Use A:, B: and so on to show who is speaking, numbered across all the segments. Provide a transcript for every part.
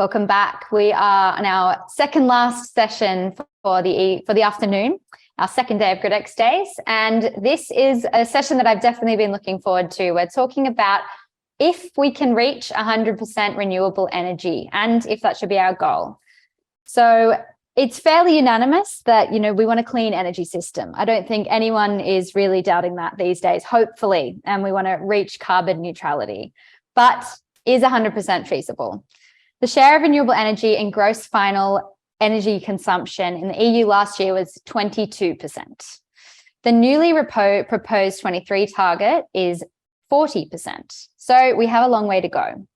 A: Welcome back. We are on our second last session for the afternoon, our second day of gridXdays, and this is a session that I've definitely been looking forward to. We're talking about if we can reach 100% renewable energy and if that should be our goal. So it's fairly unanimous that, we want a clean energy system. I don't think anyone is really doubting that these days, hopefully, and we want to reach carbon neutrality. But is 100% feasible? The share of renewable energy in gross final energy consumption in the EU last year was 22%. The newly proposed 23 target is 40%. So we have a long way to go.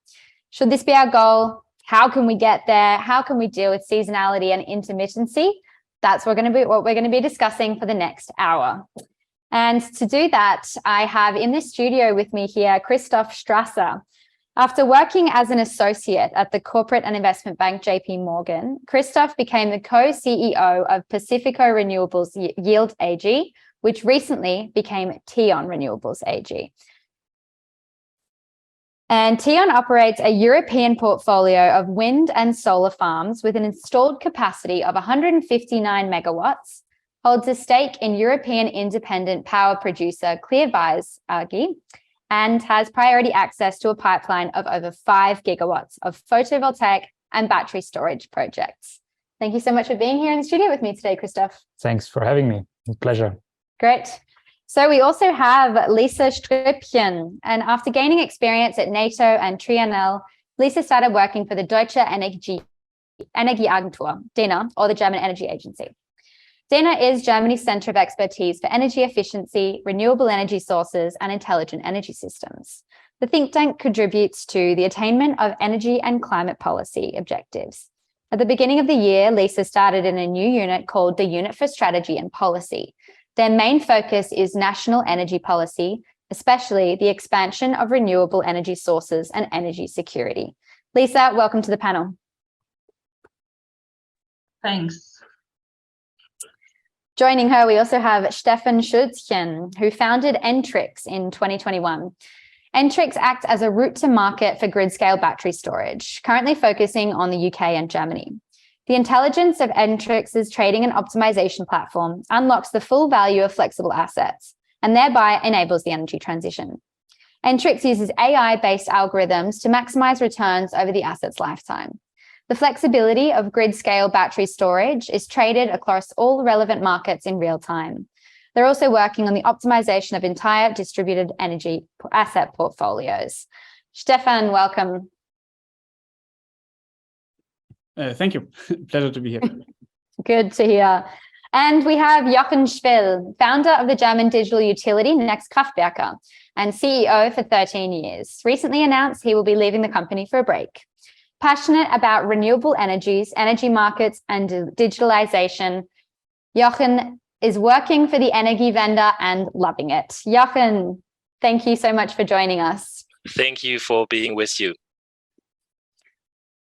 A: Should this be our goal? How can we get there? How can we deal with seasonality and intermittency? That's what we're going to be discussing for the next hour. And to do that, I have in the studio with me here, Christoph Strasser. After working as an associate at the corporate and investment bank JP Morgan, Christoph became the co-CEO of Pacifico Renewables Yield AG, which recently became Tion Renewables AG. And Tion operates a European portfolio of wind and solar farms with an installed capacity of 159 megawatts, holds a stake in European independent power producer Clearvise AG, and has priority access to a pipeline of over 5 gigawatts of photovoltaic and battery storage projects. Thank you so much for being here in the studio with me today, Christoph.
B: Thanks for having me. Pleasure. Great.
A: So we also have Lisa Strippchen, and after gaining experience at NATO and Trienal, Lisa started working for the Deutsche Energieagentur, DENA, or the German Energy Agency. DENA is Germany's Center of Expertise for Energy Efficiency, Renewable Energy Sources, and Intelligent Energy Systems. The think tank contributes to the attainment of energy and climate policy objectives. At the beginning of the year, Lisa started in a new unit called the Unit for Strategy and Policy. Their main focus is national energy policy, especially the expansion of renewable energy sources and energy security. Lisa, welcome to the panel.
C: Thanks.
A: Joining her, we also have Steffen Schülzchen, who founded Entrix in 2021. Entrix acts as a route to market for grid-scale battery storage, currently focusing on the UK and Germany. The intelligence of Entrix's trading and optimization platform unlocks the full value of flexible assets and thereby enables the energy transition. Entrix uses AI-based algorithms to maximize returns over the asset's lifetime. The flexibility of grid-scale battery storage is traded across all relevant markets in real time. They're also working on the optimization of entire distributed energy asset portfolios. Steffen, welcome.
B: Thank you. Pleasure to be here.
A: Good to hear. And we have Jochen Schwill, founder of the German digital utility Next Kraftwerke and CEO for 13 years. Recently announced he will be leaving the company for a break. Passionate about renewable energies, energy markets, and digitalization, Jochen is working for the Energiewende and loving it. Jochen, thank you so much for joining us.
D: Thank you for being with you.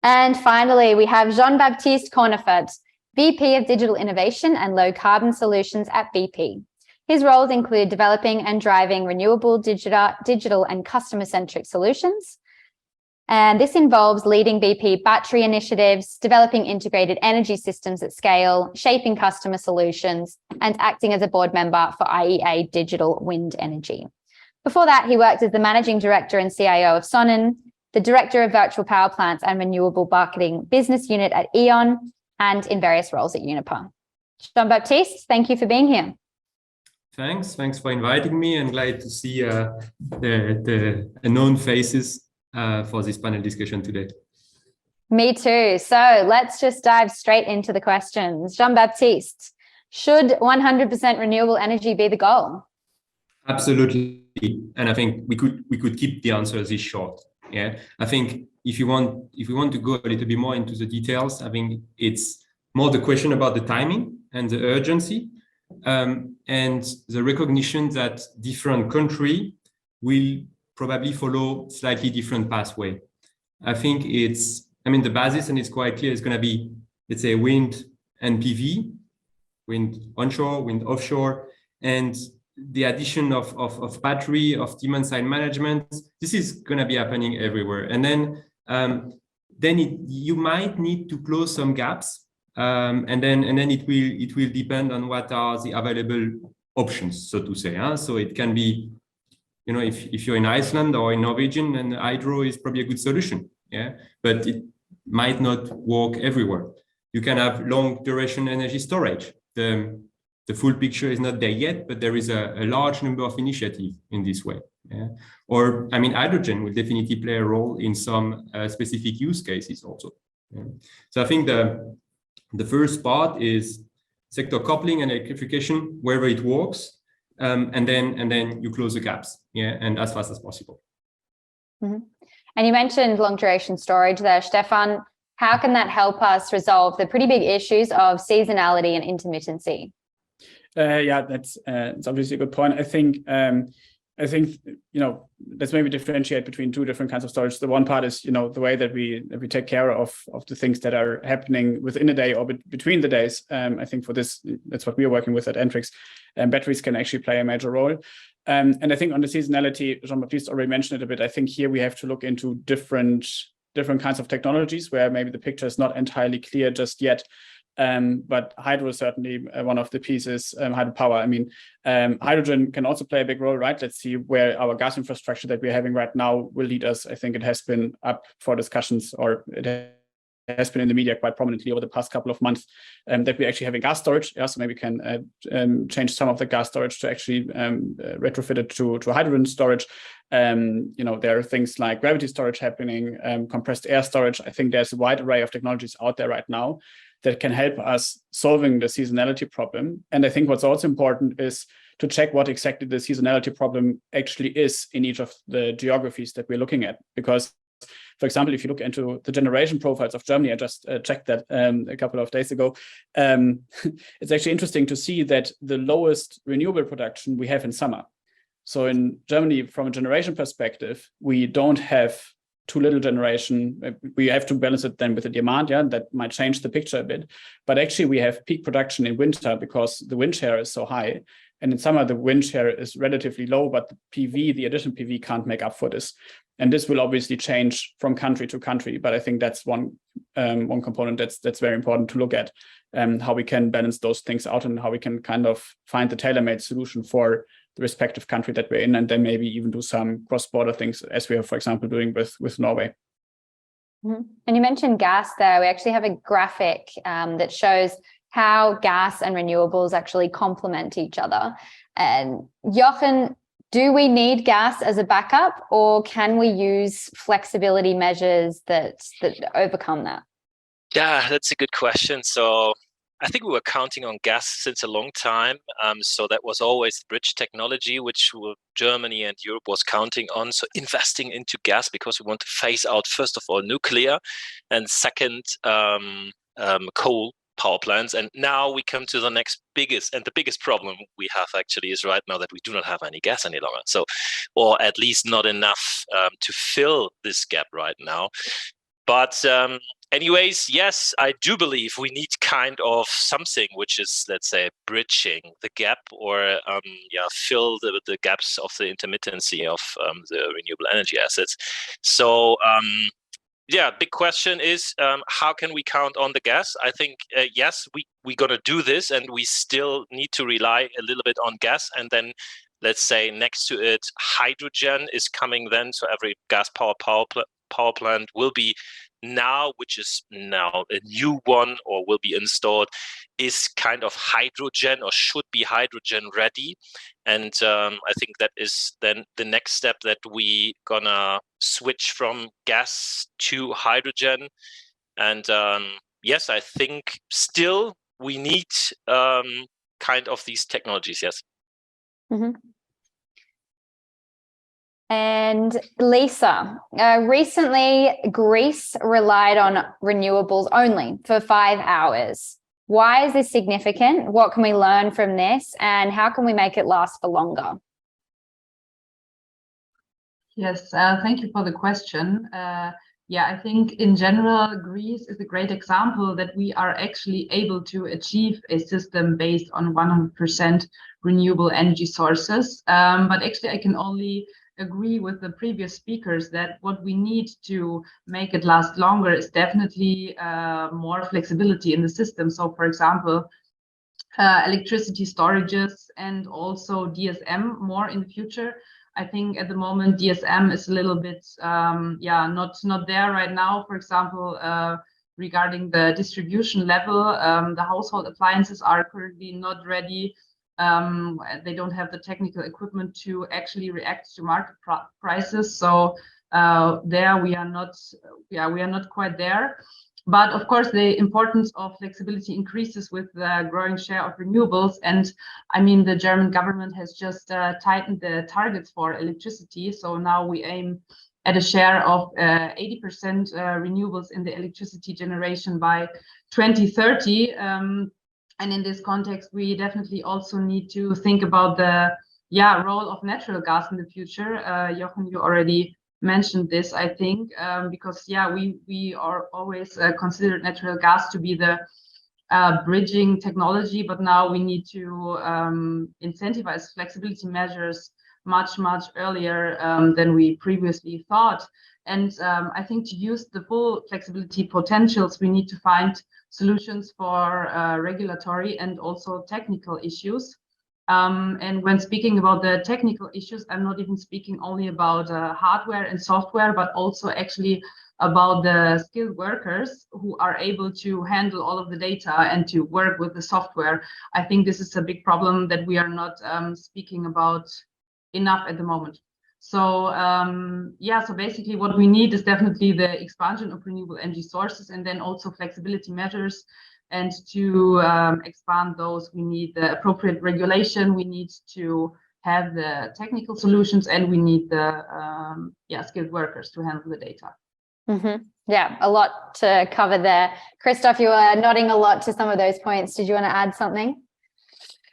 A: And finally, we have Jean-Baptiste Cornerfert, VP of Digital Innovation and Low Carbon Solutions at BP. His roles include developing and driving renewable, digital and customer-centric solutions. And this involves leading BP battery initiatives, developing integrated energy systems at scale, shaping customer solutions, and acting as a board member for IEA Digital Wind Energy. Before that, he worked as the managing director and CIO of Sonnen, the director of virtual power plants and renewable marketing business unit at E.ON, and in various roles at Uniper. Jean-Baptiste, thank you for being here.
E: Thanks for inviting me, and glad to see the known faces for this panel discussion today.
A: Me too. So let's just dive straight into the questions. Jean-Baptiste, should 100% renewable energy be the goal?
E: Absolutely. And I think we could keep the answer this short. Yeah. I think if we want to go a little bit more into the details, I think it's more the question about the timing and the urgency, and the recognition that different countries will probably follow slightly different pathway. I think the basis, and it's quite clear, it's going to be, let's say, wind and PV, wind onshore, wind offshore, and the addition of battery, of demand side management. This is going to be happening everywhere. And then then you might need to close some gaps, and then it will depend on what are the available options, so to say. So it can be, you know, if you're in Iceland or in Norwegian, then hydro is probably a good solution. Yeah, but it might not work everywhere. You can have long duration energy storage. The full picture is not there yet, but there is a large number of initiatives in this way. Yeah? Or, I mean, hydrogen will definitely play a role in some specific use cases also. Yeah? So I think the first part is sector coupling and electrification wherever it works, and then you close the gaps, yeah, and as fast as possible.
A: Mm-hmm. And you mentioned long duration storage there, Stefan. How can that help us resolve the pretty big issues of seasonality and intermittency?
B: Yeah, that's obviously a good point. I think you know, let's maybe differentiate between two different kinds of storage. The one part is, you know, the way that we take care of the things that are happening within a day or between the days. I think for this, that's what we are working with at Entrix. Batteries can actually play a major role. And I think on the seasonality, Jean-Baptiste already mentioned it a bit. I think here we have to look into different kinds of technologies where maybe the picture is not entirely clear just yet. But hydro is certainly one of the pieces, hydropower. I mean, hydrogen can also play a big role, right? Let's see where our gas infrastructure that we're having right now will lead us. I think it has been up for discussions, or it has been in the media quite prominently over the past couple of months, that we're actually having gas storage. Yeah, so maybe we can change some of the gas storage to actually retrofit it to hydrogen storage. You know, there are things like gravity storage happening, compressed air storage. I think there's a wide array of technologies out there right now that can help us solving the seasonality problem. And I think what's also important is to check what exactly the seasonality problem actually is in each of the geographies that we're looking at. Because, for example, if you look into the generation profiles of Germany, I just checked that a couple of days ago, it's actually interesting to see that the lowest renewable production we have in summer. So in Germany, from a generation perspective, we don't have too little generation. We have to balance it then with the demand, yeah, that might change the picture a bit. But actually we have peak production in winter because the wind share is so high. And in summer, the wind share is relatively low, but the PV, the additional PV can't make up for this. And this will obviously change from country to country. But I think that's one component that's very important to look at, how we can balance those things out and how we can kind of find the tailor-made solution for the respective country that we're in, and then maybe even do some cross-border things, as we are, for example, doing with Norway.
A: Mm-hmm. And you mentioned gas there. We actually have a graphic that shows how gas and renewables actually complement each other. And Jochen, do we need gas as a backup, or can we use flexibility measures that overcome that?
D: Yeah, that's a good question. So I think we were counting on gas since a long time. So that was always the bridge technology, which Germany and Europe was counting on. So investing into gas because we want to phase out, first of all, nuclear, and second, coal power plants. And now we come to the next biggest, and the biggest problem we have actually is right now that we do not have any gas any longer. So, or at least not enough to fill this gap right now. But anyways, yes, I do believe we need kind of something which is, let's say, bridging the gap, or fill the gaps of the intermittency of the renewable energy assets. So big question is, how can we count on the gas? I think, yes, we're going to do this, and we still need to rely a little bit on gas. And then, let's say, next to it, hydrogen is coming then. So every gas power plant will be now, which is now a new one or will be installed, is kind of hydrogen or should be hydrogen ready. And I think that is then the next step, that we gonna switch from gas to hydrogen. And yes, I think still we need kind of these technologies, yes.
A: Mm-hmm. And Lisa, recently Greece relied on renewables only for 5 hours. Why is this significant? What can we learn from this? And how can we make it last for longer?
C: Yes, thank you for the question. I think in general, Greece is a great example that we are actually able to achieve a system based on 100% renewable energy sources. But actually, I can only agree with the previous speakers that what we need to make it last longer is definitely more flexibility in the system. So, for example, electricity storages and also DSM more in the future. I think at the moment DSM is a little bit not there right now. For example, regarding the distribution level, the household appliances are currently not ready. They don't have the technical equipment to actually react to market prices. So there we are not quite there. But of course, the importance of flexibility increases with the growing share of renewables. And I mean, the German government has just tightened the targets for electricity. So now we aim at a share of 80% renewables in the electricity generation by 2030. And in this context, we definitely also need to think about the role of natural gas in the future. Jochen, you already mentioned this, I think, because we are always considered natural gas to be the bridging technology, but now we need to incentivize flexibility measures much earlier than we previously thought. And I think to use the full flexibility potentials, we need to find solutions for regulatory and also technical issues. And when speaking about the technical issues, I'm not even speaking only about hardware and software, but also actually about the skilled workers who are able to handle all of the data and to work with the software. I think this is a big problem that we are not speaking about enough at the moment. So so basically what we need is definitely the expansion of renewable energy sources and then also flexibility measures. And to expand those, we need the appropriate regulation, we need to have the technical solutions, and we need the skilled workers to handle the data.
A: Mm-hmm. Yeah, a lot to cover there. Christoph, you were nodding a lot to some of those points. Did you want to add something?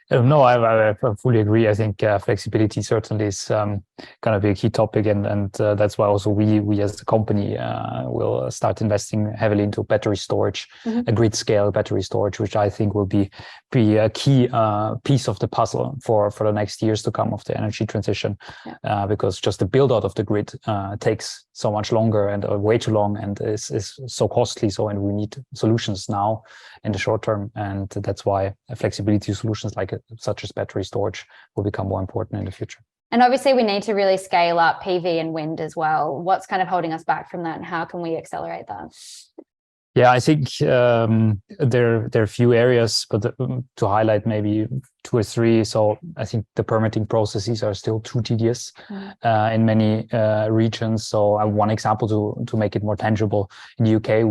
F: No, I fully agree. I think flexibility certainly is going to be a key topic, and that's why also we as a company will start investing heavily into battery storage, a grid scale battery storage, which I think will be a key piece of the puzzle for the next years to come of the energy transition, because just the build out of the grid takes so much longer and way too long and is so costly. So, and we need solutions now in the short term, and that's why flexibility solutions like such as battery storage will become more important in the future.
A: And obviously we need to really scale up PV and wind as well. What's kind of holding us back from that, and how can we accelerate that?
F: Yeah, I think there are a few areas, but to highlight maybe 2 or 3. So I think the permitting processes are still too tedious in many regions. So one example to make it more tangible: in the UK,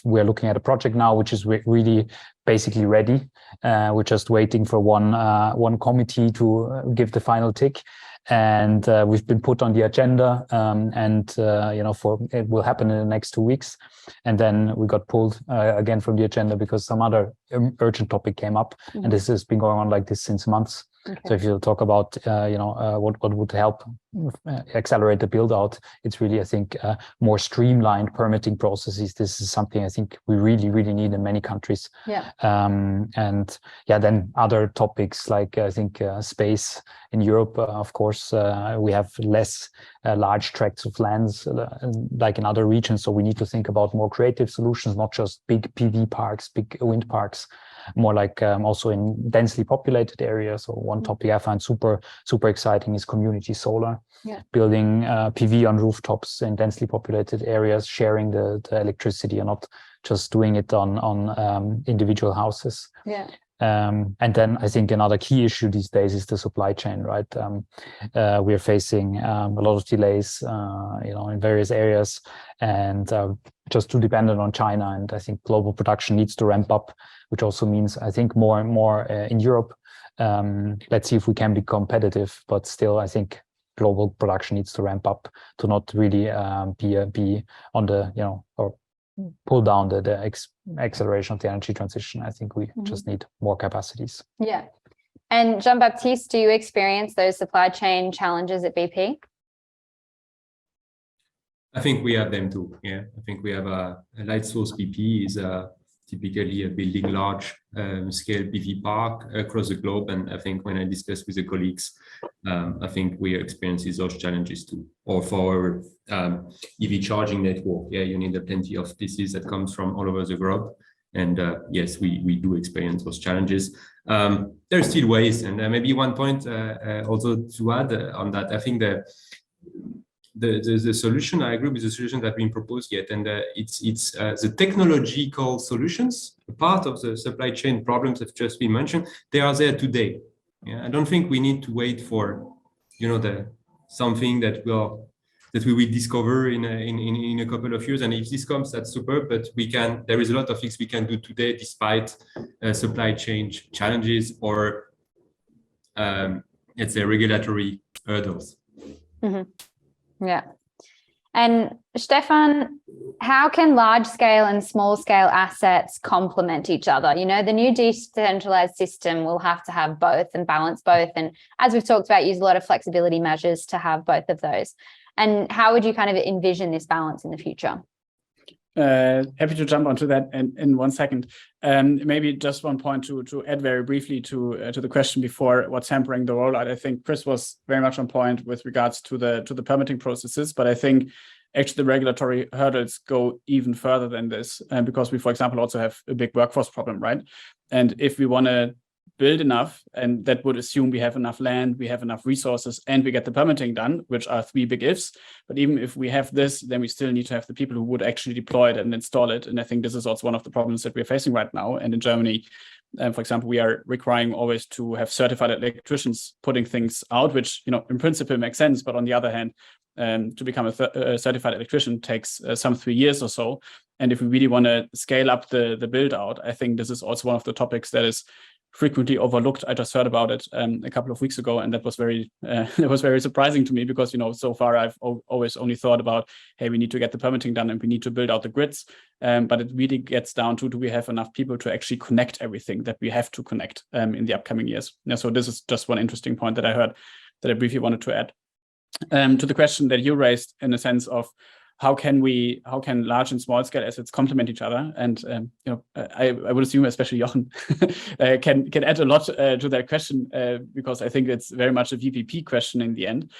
F: we're looking at a project now which is really basically ready. We're just waiting for one committee to give the final tick. And we've been put on the agenda, it will happen in the next 2 weeks, and then we got pulled again from the agenda because some other urgent topic came up, and this has been going on like this since months. Okay. So if you talk about what would help accelerate the build out, it's really, I think, more streamlined permitting processes. This is something I think we really need in many countries. Then other topics like I think space in Europe, of course, we have less large tracts of lands like in other regions, so we need to think about more creative solutions, not just big PV parks, big wind parks, more like also in densely populated areas. So one topic I find super exciting is community solar, building PV on rooftops in densely populated areas, sharing the electricity and not just doing it on individual houses. And then I think another key issue these days is the supply chain, right? We are facing a lot of delays, in various areas, and just too dependent on China. And I think global production needs to ramp up, which also means I think more and more in Europe. Let's see if we can be competitive, but still I think global production needs to ramp up to not really be on the or pull down the acceleration of the energy transition. I think we just need more capacities. Yeah.
A: And Jean-Baptiste, do you experience those supply chain challenges at BP?
E: I think we have them too. Yeah, I think we have a light source BP is typically building large scale PV park across the globe. And I think when I discuss with the colleagues, I think we experience those challenges too. Or for our EV charging network, yeah, you need plenty of pieces that comes from all over the globe. And yes, we do experience those challenges. There are still ways, and maybe one point also to add on that. I think the solution, I agree with the solution that have been proposed yet, and it's the technological solutions, part of the supply chain problems that have just been mentioned. They are there today. Yeah, I don't think we need to wait for, something that we will discover in a couple of years. And if this comes, that's super. But there is a lot of things we can do today, despite supply chain challenges or let's say regulatory hurdles.
A: Mm-hmm. Yeah. And Stefan, how can large scale and small scale assets complement each other? The new decentralized system will have to have both and balance both. And as we've talked about, use a lot of flexibility measures to have both of those. And how would you kind of envision this balance in the future?
B: Happy to jump onto that in 1 second. Maybe just one point to add very briefly to the question before, what's hampering the rollout. I think Chris was very much on point with regards to the permitting processes, but I think actually the regulatory hurdles go even further than this, because we, for example, also have a big workforce problem, right? And if we want to build enough, and that would assume we have enough land, we have enough resources, and we get the permitting done, which are 3 big ifs. But even if we have this, then we still need to have the people who would actually deploy it and install it. And I think this is also one of the problems that we're facing right now. And in Germany, for example, we are requiring always to have certified electricians putting things out, which, in principle makes sense. But on the other hand, to become a certified electrician takes some 3 years or so. And if we really want to scale up the build out, I think this is also one of the topics that is frequently overlooked. I just heard about it a couple of weeks ago, and that was very surprising to me, because so far I've always only thought about, hey, we need to get the permitting done and we need to build out the grids, but it really gets down to, do we have enough people to actually connect everything that we have to connect in the upcoming years? So this is just one interesting point that I heard that I briefly wanted to add to the question that you raised, in the sense of how can large and small scale assets complement each other? And I would assume especially Jochen can add a lot to that question, because I think it's very much a VPP question in the end.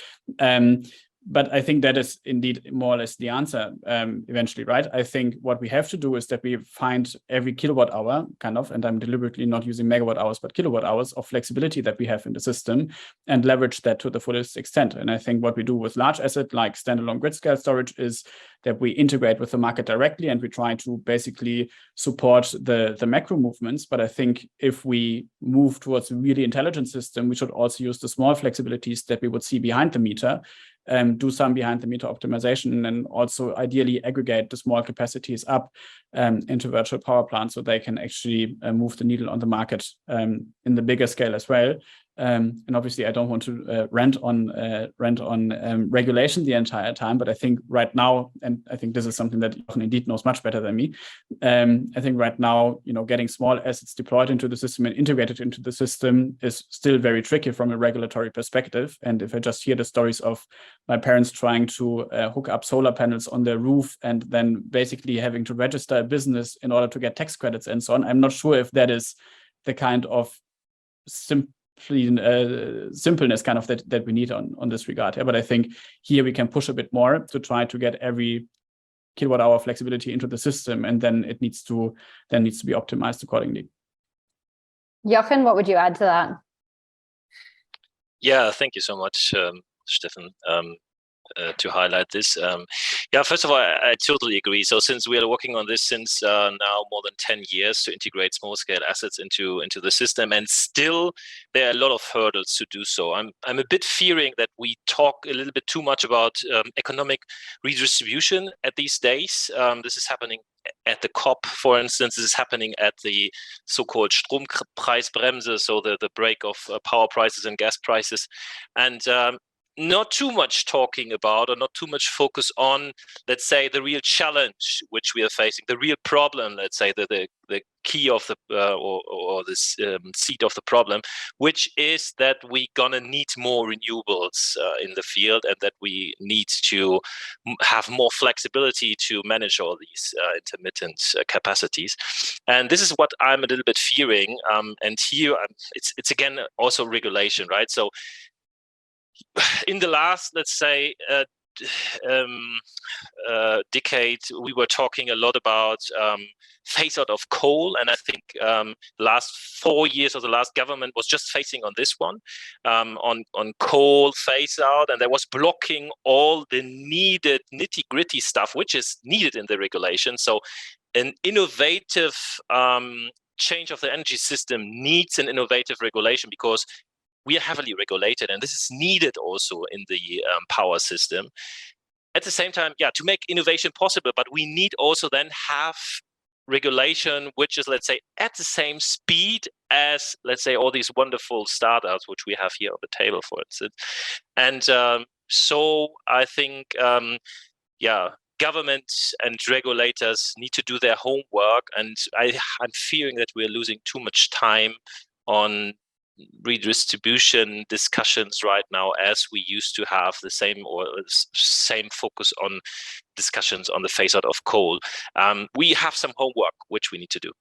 B: But I think that is indeed more or less the answer eventually, right? I think what we have to do is that we find every kilowatt hour and I'm deliberately not using megawatt hours, but kilowatt hours of flexibility that we have in the system, and leverage that to the fullest extent. And I think what we do with large asset like standalone grid scale storage is that we integrate with the market directly, and we try to basically support the macro movements. But I think if we move towards a really intelligent system, we should also use the small flexibilities that we would see behind the meter, do some behind the meter optimization, and also ideally aggregate the small capacities up into virtual power plants, so they can actually move the needle on the market in the bigger scale as well. And obviously, I don't want to rant on regulation the entire time, but I think right now, and I think this is something that Jochen indeed knows much better than me. I think right now, getting small assets deployed into the system and integrated into the system is still very tricky from a regulatory perspective. And if I just hear the stories of my parents trying to hook up solar panels on their roof and then basically having to register a business in order to get tax credits and so on, I'm not sure if that is the kind of simpleness that we need on this regard. Yeah, but I think here we can push a bit more to try to get every kilowatt hour flexibility into the system, and then it needs to be optimized accordingly.
A: Jochen, what would you add to that?
D: Yeah, thank you so much, Steffen, to highlight this. First of all, I totally agree. So since we are working on this since now more than 10 years to integrate small scale assets into the system, and still there are a lot of hurdles to do so. I'm a bit fearing that we talk a little bit too much about economic redistribution at these days. This is happening at the COP, for instance. This is happening at the so-called Strompreisbremse, so the break of power prices and gas prices. And not too much talking about, or not too much focus on, let's say, the real challenge which we are facing, the real problem, let's say, the key of the or the seed of the problem, which is that we're gonna need more renewables in the field, and that we need to have more flexibility to manage all these intermittent capacities. And this is what I'm a little bit fearing. And here it's again also regulation, right? So in the last, let's say, decade, we were talking a lot about phase out of coal, and I think last 4 years of the last government was just facing on this one, on coal phase out, and there was blocking all the needed nitty-gritty stuff which is needed in the regulation. So an innovative change of the energy system needs an innovative regulation, because we are heavily regulated, and this is needed also in the power system. At the same time, to make innovation possible, but we need also then have regulation which is, let's say, at the same speed as, let's say, all these wonderful startups which we have here on the table, for instance. And so I think, governments and regulators need to do their homework, and I'm fearing that we're losing too much time on redistribution discussions right now, as we used to have the same focus on discussions on the phase out of coal. We have some homework which we need to do.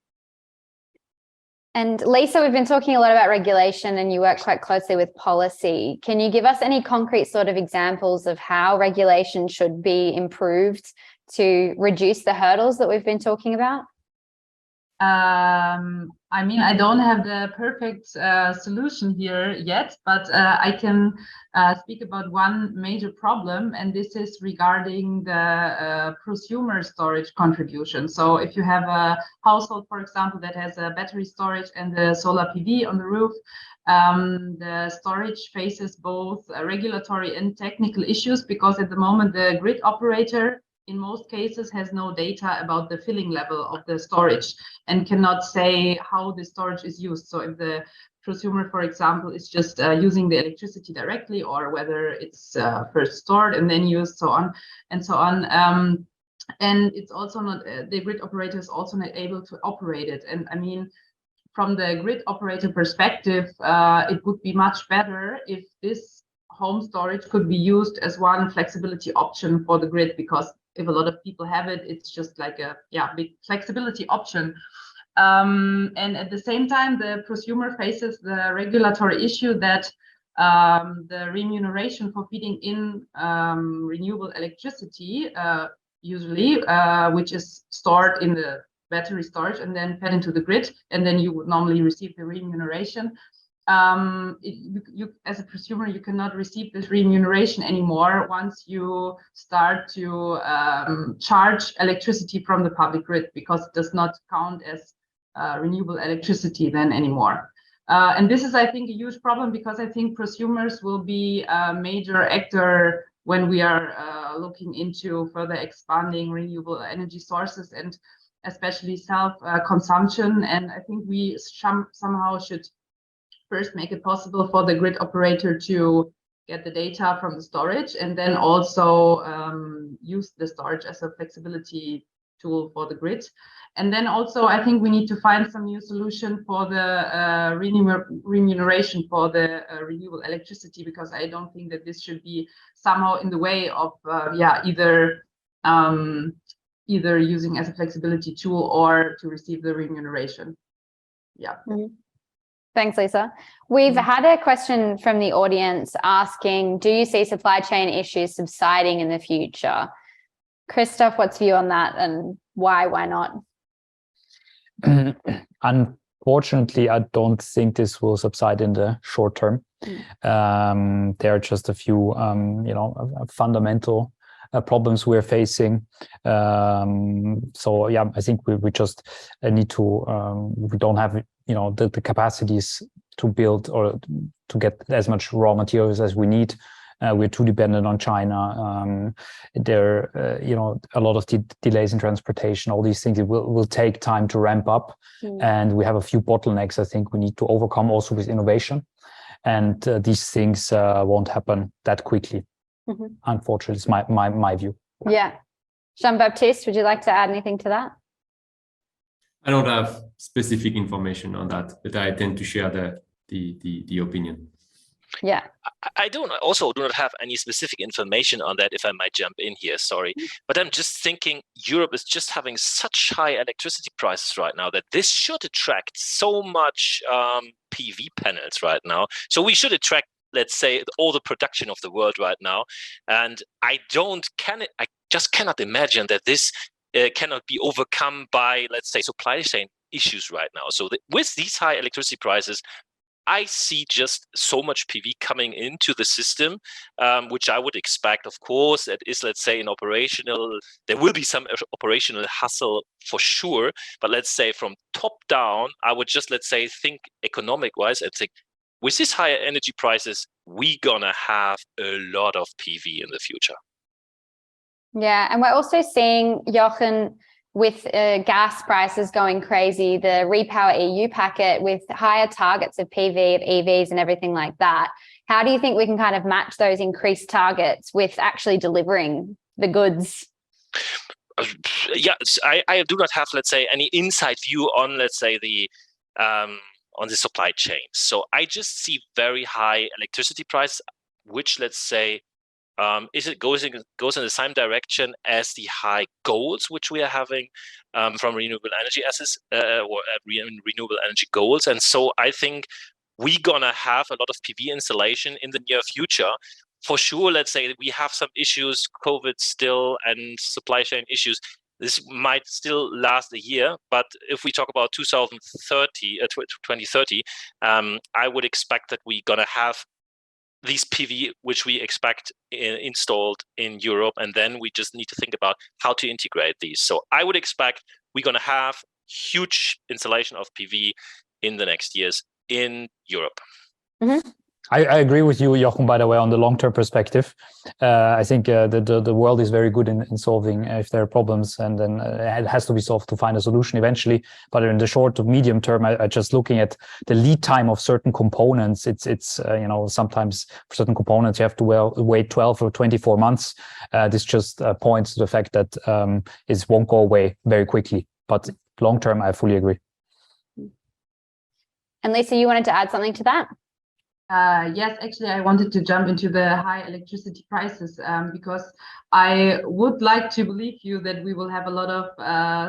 A: And Lisa, we've been talking a lot about regulation, and you work quite closely with policy. Can you give us any concrete sort of examples of how regulation should be improved to reduce the hurdles that we've been talking about?
C: I mean, I don't have the perfect solution here yet, but I can speak about one major problem, and this is regarding the prosumer storage contribution. So if you have a household, for example, that has a battery storage and the solar PV on the roof, the storage faces both regulatory and technical issues, because at the moment the grid operator in most cases has no data about the filling level of the storage and cannot say how the storage is used. So if the prosumer, for example, is just using the electricity directly, or whether it's first stored and then used, so on and so on. And it's also not, the grid operator is also not able to operate it. And I mean, from the grid operator perspective, it would be much better if this home storage could be used as one flexibility option for the grid, because if a lot of people have it, it's just like a big flexibility option. And at the same time, the prosumer faces the regulatory issue that the remuneration for feeding in renewable electricity, usually, which is stored in the battery storage and then fed into the grid, and then you would normally receive the remuneration. You as a prosumer, you cannot receive this remuneration anymore once you start to charge electricity from the public grid, because it does not count as renewable electricity then anymore. And this is, I think, a huge problem, because I think prosumers will be a major actor when we are looking into further expanding renewable energy sources, and especially self-consumption. And I think we somehow should first make it possible for the grid operator to get the data from the storage, and then also use the storage as a flexibility tool for the grid. And then also, I think we need to find some new solution for the remuneration for the renewable electricity, because I don't think that this should be somehow in the way of either using as a flexibility tool or to receive the remuneration. Yeah.
A: Mm-hmm. Thanks, Lisa. We've had a question from the audience asking, do you see supply chain issues subsiding in the future? Christoph, what's your view on that, and why not?
F: Unfortunately, I don't think this will subside in the short term. There are just a few, fundamental problems we're facing. So I think we just need to, we don't have, the capacities to build or to get as much raw materials as we need. We're too dependent on China. There, a lot of delays in transportation, all these things, it will take time to ramp up. And we have a few bottlenecks I think we need to overcome also with innovation. and these things won't happen that quickly. Unfortunately, it's my view.
A: Yeah. Jean-Baptiste, would you like to add anything to that?
E: I don't have specific information on that, but I tend to share the opinion.
A: Yeah.
D: I do not have any specific information on that, if I might jump in here, sorry. But I'm just thinking Europe is just having such high electricity prices right now that this should attract so much PV panels right now. So we should attract, let's say, all the production of the world right now. And I just cannot imagine that this cannot be overcome by, let's say, supply chain issues right now. So with these high electricity prices, I see just so much PV coming into the system, which I would expect, of course, that is, let's say, there will be some operational hustle for sure. But let's say from top down, I would just, let's say, think economic wise and think with these higher energy prices, we're going to have a lot of PV in the future.
A: Yeah. And we're also seeing, Jochen, with gas prices going crazy, the Repower EU packet with higher targets of PV, of EVs and everything like that. How do you think we can kind of match those increased targets with actually delivering the goods?
D: Yeah, I do not have, let's say, any inside view on, let's say, on the supply chain. So I just see very high electricity prices, which, let's say, it goes in the same direction as the high goals which we are having from renewable energy assets or renewable energy goals. And so I think we're gonna have a lot of PV installation in the near future. For sure, let's say we have some issues, COVID still, and supply chain issues. This might still last a year, but if we talk about 2030, I would expect that we're gonna have these PV, which we expect installed in Europe, and then we just need to think about how to integrate these. So I would expect we're going to have huge installation of PV in the next years in Europe.
F: I agree with you, Jochen, by the way, on the long-term perspective. I think the world is very good in solving if there are problems, and then it has to be solved to find a solution eventually. But in the short to medium term, I just looking at the lead time of certain components, it's sometimes for certain components you have to wait 12 or 24 months. This just points to the fact that it won't go away very quickly. But long term, I fully agree.
A: And Lisa, you wanted to add something to that?
C: Yes, actually, I wanted to jump into the high electricity prices because I would like to believe you that we will have a lot of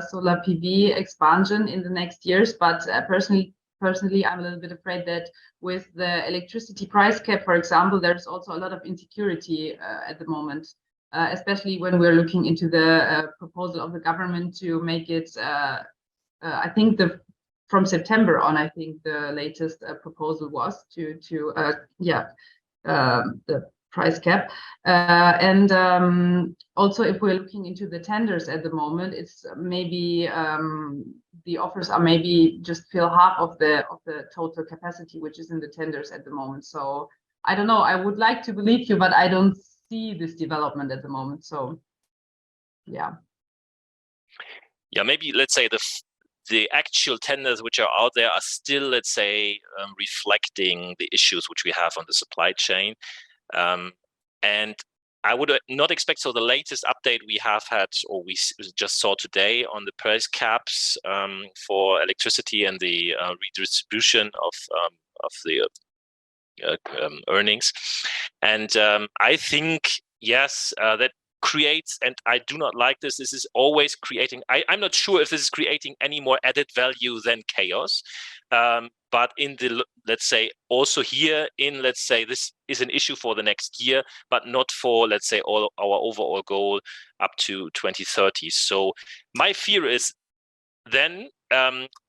C: solar PV expansion in the next years. But personally, I'm a little bit afraid that with the electricity price cap, for example, there's also a lot of insecurity at the moment, especially when we're looking into the proposal of the government to make it, I think from September on, I think the latest proposal was to the price cap. And also, if we're looking into the tenders at the moment, it's maybe the offers are maybe just fill half of the total capacity, which is in the tenders at the moment. So I don't know. I would like to believe you, but I don't see this development at the moment. So yeah.
D: Yeah, maybe let's say the actual tenders which are out there are still, let's say, reflecting the issues which we have on the supply chain. And I would not expect, so the latest update we have had, or we just saw today on the price caps for electricity and the redistribution of the earnings. And I think, yes, that creates, and I do not like this is always creating, I'm not sure if this is creating any more added value than chaos, but in the, let's say, also here in, let's say, this is an issue for the next year, but not for, let's say, all our overall goal up to 2030. So my fear is then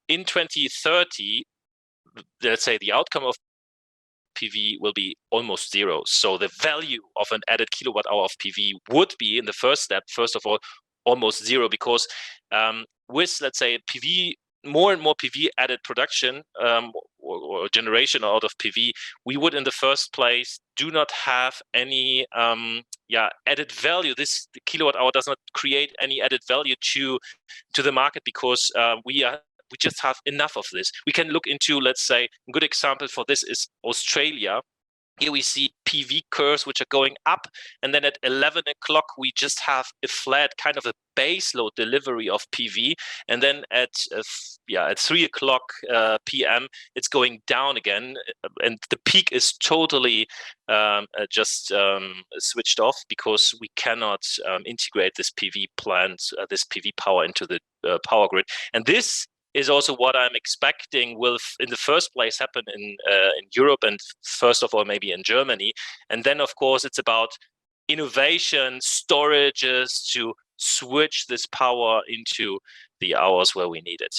D: in 2030, let's say the outcome of PV will be almost zero. So the value of an added kilowatt hour of PV would be, in the first step, first of all, almost zero, because with, let's say, PV, more and more PV added production or generation out of PV, we would in the first place do not have any added value. The kilowatt hour does not create any added value to the market, because we are we just have enough of this. We can look into, let's say, a good example for this is Australia. Here we see PV curves which are going up, and then at 11 o'clock we just have a flat kind of a base load delivery of PV, and then at 3 o'clock p.m. it's going down again, and the peak is totally just switched off because we cannot integrate this PV plant, this PV power into the power grid, and this is also what I'm expecting will, in the first place, happen in Europe, and first of all, maybe in Germany. And then, of course, it's about innovation, storages to switch this power into the hours where we need it.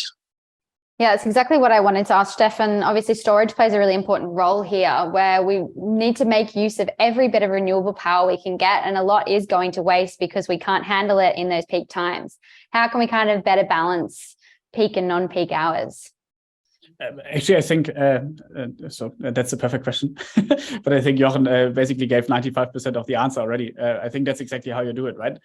A: Yeah, it's exactly what I wanted to ask Steffen. Obviously, storage plays a really important role here, where we need to make use of every bit of renewable power we can get, and a lot is going to waste because we can't handle it in those peak times. How can we kind of better balance peak and non-peak hours?
B: Actually, I think so that's a perfect question, but I think Jochen basically gave 95% of the answer already. I think that's exactly how you do it, right?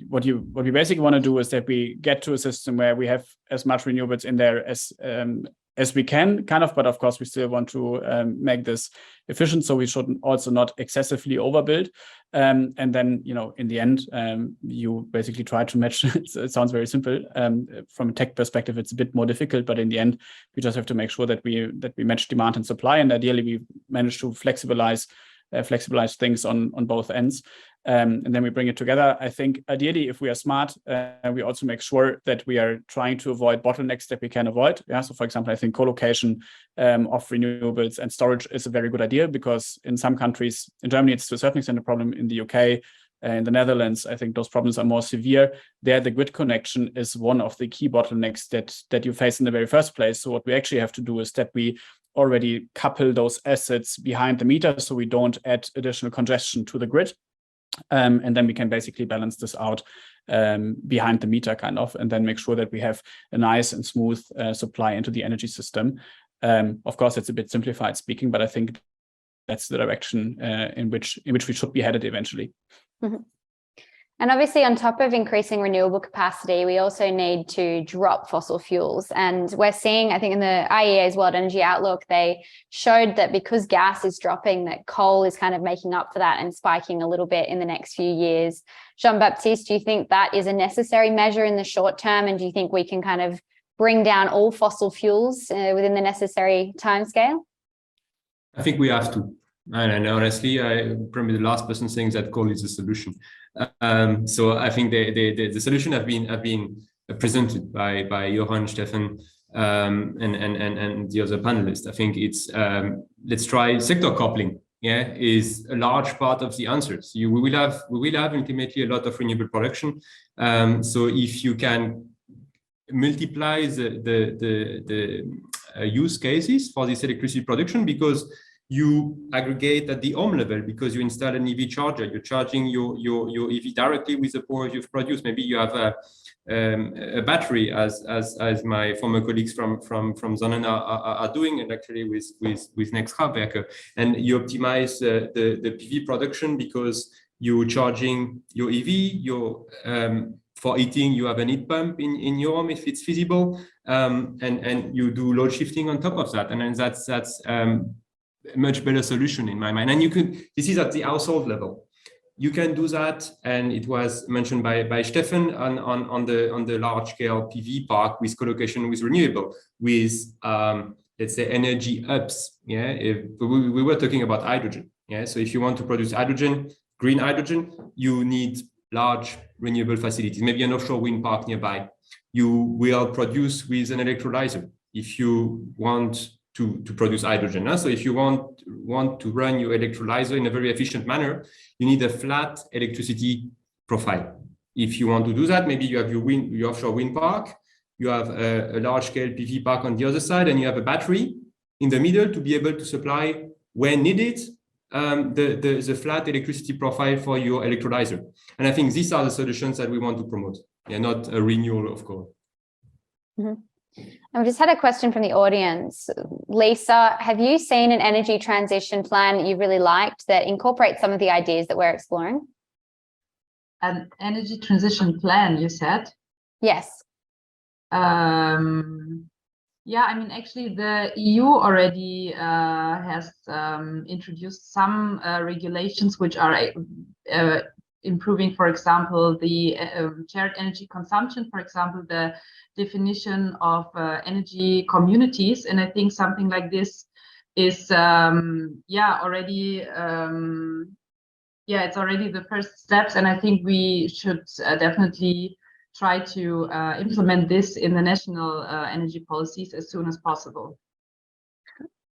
B: What we basically want to do is that we get to a system where we have as much renewables in there as we can, kind of, but of course we still want to make this efficient, so we should also not excessively overbuild. And then, you know, in the end, you basically try to match. It sounds very simple. From a tech perspective, it's a bit more difficult, but in the end, we just have to make sure that we match demand and supply, and ideally we manage to flexibilize things on both ends. And then we bring it together. I think ideally, if we are smart, we also make sure that we are trying to avoid bottlenecks that we can avoid. Yeah. So for example, I think co-location of renewables and storage is a very good idea, because in some countries, in Germany, it's to a certain extent a problem. In the UK, in the Netherlands, I think those problems are more severe. There, the grid connection is one of the key bottlenecks that you face in the very first place. So what we actually have to do is that we already couple those assets behind the meter, so we don't add additional congestion to the grid. And then we can basically balance this out behind the meter, kind of, and then make sure that we have a nice and smooth supply into the energy system. Of course, it's a bit simplified speaking, but I think that's the direction in which we should be headed eventually.
A: Mm-hmm. And obviously, on top of increasing renewable capacity, we also need to drop fossil fuels. And we're seeing, I think in the IEA's World Energy Outlook, they showed that because gas is dropping, that coal is kind of making up for that and spiking a little bit in the next few years. Jean-Baptiste, do you think that is a necessary measure in the short term? And do you think we can kind of bring down all fossil fuels within the necessary timescale?
E: I think we have to. And honestly, I'm probably the last person saying that coal is a solution. So I think the solution have been presented by Jochen, Steffen, and the other panelists. I think it's let's try sector coupling. Yeah, is a large part of the answers. We will have ultimately a lot of renewable production. So if you can multiply the use cases for this electricity production, because you aggregate at the home level, because you install an EV charger, you're charging your EV directly with the power you've produced. Maybe you have a battery, as my former colleagues from Sonnen are doing, and actually with Next Kraftwerke, and you optimize the PV production because you're charging your EV. For heating, you have a heat pump in your home if it's feasible, and you do load shifting on top of that, and then that's a much better solution in my mind. And this is at the household level. You can do that, and it was mentioned by Steffen on the large scale PV park with co-location with renewable, with let's say energy hubs. Yeah, we were talking about hydrogen. Yeah, so if you want to produce hydrogen, green hydrogen, you need large renewable facilities, maybe an offshore wind park nearby. You will produce with an electrolyzer if you want to produce hydrogen. So if you want to run your electrolyzer in a very efficient manner, you need a flat electricity profile. If you want to do that, maybe you have your offshore wind park, you have a large-scale PV park on the other side, and you have a battery in the middle to be able to supply, when needed, the flat electricity profile for your electrolyzer. And I think these are the solutions that we want to promote, not a renewal of coal.
A: Mm-hmm. I've just had a question from the audience. Lisa, have you seen an energy transition plan that you really liked that incorporates some of the ideas that we're exploring?
C: An energy transition plan, you said?
A: Yes.
C: Yeah, I mean, actually, the EU already has introduced some regulations which are improving, for example, the shared energy consumption, for example, the definition of energy communities. And I think something like this is, already, it's already the first steps. And I think we should definitely try to implement this in the national energy policies as soon as possible.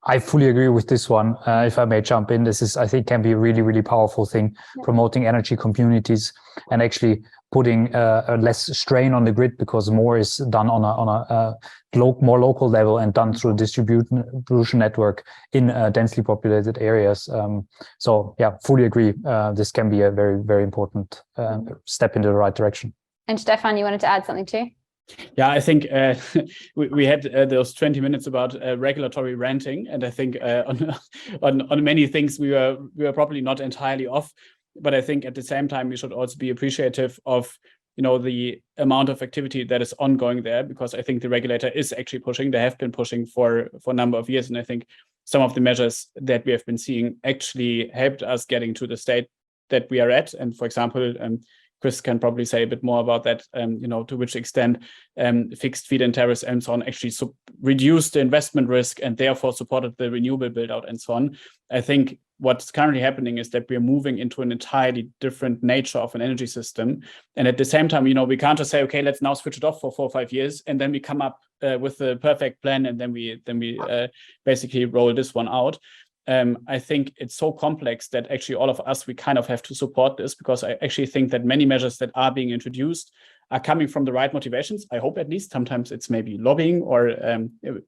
F: I fully agree with this one. If I may jump in, this is, I think, can be a really, really powerful thing, promoting energy communities and actually putting a less strain on the grid, because more is done on a more local level and done through a distribution network in densely populated areas. So yeah, fully agree. This can be a very, very important step in the right direction. And
A: Stefan, you wanted to add something too?
B: Yeah, I think we had those 20 minutes about regulatory ranting, and I think on many things we were probably not entirely off, but I think at the same time we should also be appreciative of the amount of activity that is ongoing there, because I think the regulator is actually pushing. They have been pushing for a number of years, and I think some of the measures that we have been seeing actually helped us getting to the state that we are at. And for example, Chris can probably say a bit more about that, to which extent fixed feed-in tariffs and so on actually reduced the investment risk and therefore supported the renewable build-out and so on. I think what's currently happening is that we're moving into an entirely different nature of an energy system. And at the same time, we can't just say, okay, let's now switch it off for 4 or 5 years, and then we come up with the perfect plan, and then we basically roll this one out. I think it's so complex that actually all of us, we kind of have to support this, because I actually think that many measures that are being introduced are coming from the right motivations. I hope, at least. Sometimes it's maybe lobbying or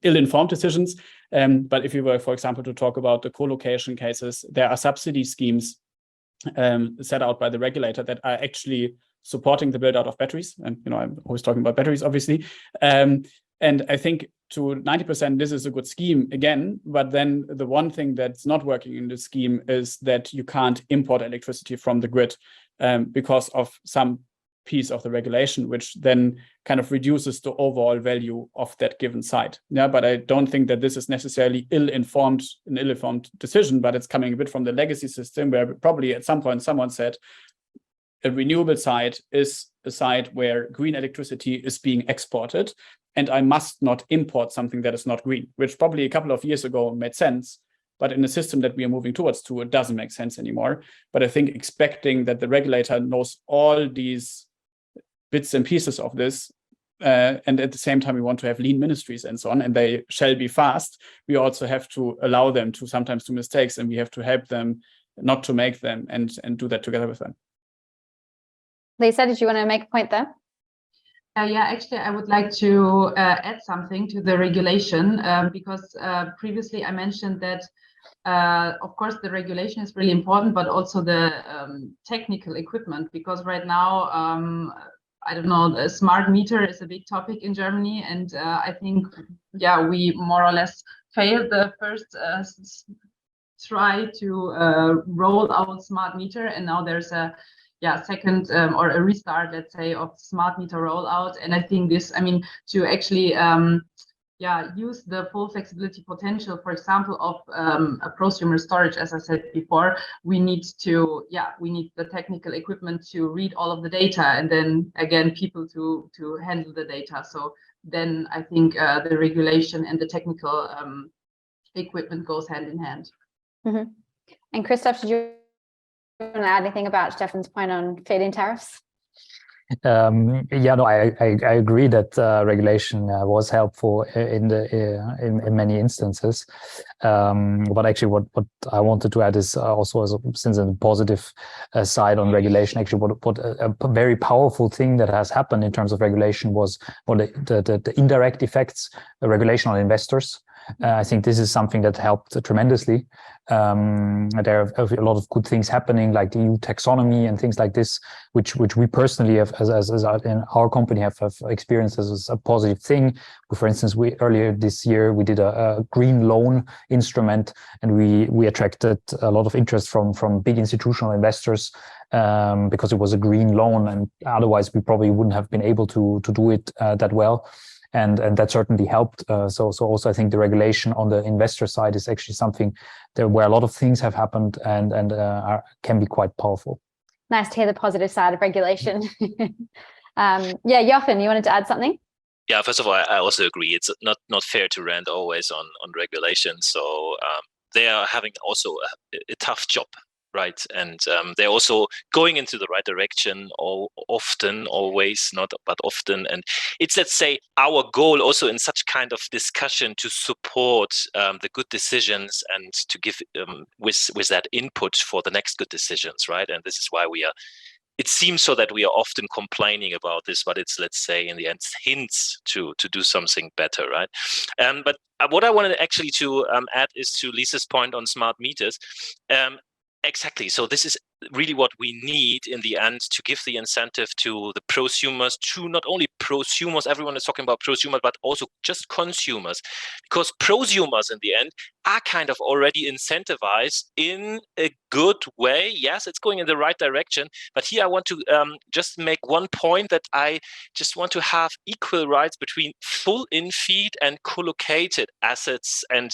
B: ill-informed decisions. But if you were, for example, to talk about the co-location cases, there are subsidy schemes set out by the regulator that are actually supporting the build out of batteries. And, I'm always talking about batteries, obviously. And I think to 90%, this is a good scheme again, but then the one thing that's not working in the scheme is that you can't import electricity from the grid because of some piece of the regulation, which then kind of reduces the overall value of that given site. Yeah, but I don't think that this is necessarily an ill-informed decision, but it's coming a bit from the legacy system, where probably at some point someone said a renewable site is a site where green electricity is being exported, and I must not import something that is not green, which probably a couple of years ago made sense. But in the system that we are moving towards it doesn't make sense anymore. But I think expecting that the regulator knows all these bits and pieces of this, and at the same time we want to have lean ministries and so on, and they shall be fast, we also have to allow them to sometimes do mistakes, and we have to help them not to make them, and do that together with them.
A: Lisa, did you want to make a point there?
C: Actually, I would like to add something to the regulation, because previously I mentioned that, of course, the regulation is really important, but also the technical equipment, because right now, I don't know, the smart meter is a big topic in Germany, and I think, we more or less failed the first try to roll out smart meter, and now there's a second or a restart, let's say, of smart meter rollout. And I think this, to actually use the full flexibility potential, for example, of a prosumer storage, as I said before, we need the technical equipment to read all of the data, and then again people to handle the data. So then I think the regulation and the technical equipment goes hand in hand.
A: Mm-hmm. And Christoph, did you want to add anything about Stefan's point on feed-in tariffs?
F: I agree that regulation was helpful in many instances, but actually what I wanted to add is also, since a positive side on regulation, actually what a very powerful thing that has happened in terms of regulation was the indirect effects, the regulation on investors. I think this is something that helped tremendously. There are a lot of good things happening, like the EU taxonomy and things like this, which we personally have, as in our company, have experienced as a positive thing. For instance, earlier this year we did a green loan instrument, and we attracted a lot of interest from big institutional investors because it was a green loan, and otherwise we probably wouldn't have been able to do it that well. and that certainly helped. So also I think the regulation on the investor side is actually something where a lot of things have happened and can be quite powerful.
A: Nice to hear the positive side of regulation. Yeah, Jochen, you wanted to add something?
D: Yeah, first of all, I also agree. It's not fair to rant always on regulation. So they are having also a tough job, right? And they're also going into the right direction, often, always, not but often. And it's, let's say, our goal also in such kind of discussion to support the good decisions and to give with that input for the next good decisions, right? And this is why we are. It seems so that we are often complaining about this, but it's, let's say, in the end, hints to do something better, right? But what I wanted actually to add is to Lisa's point on smart meters. Exactly. So this is really what we need in the end to give the incentive to the prosumers, to not only prosumers, everyone is talking about prosumers, but also just consumers, because prosumers in the end are kind of already incentivized in a good way. Yes, it's going in the right direction. But here I want to just make one point, that I just want to have equal rights between full in-feed and co-located assets. And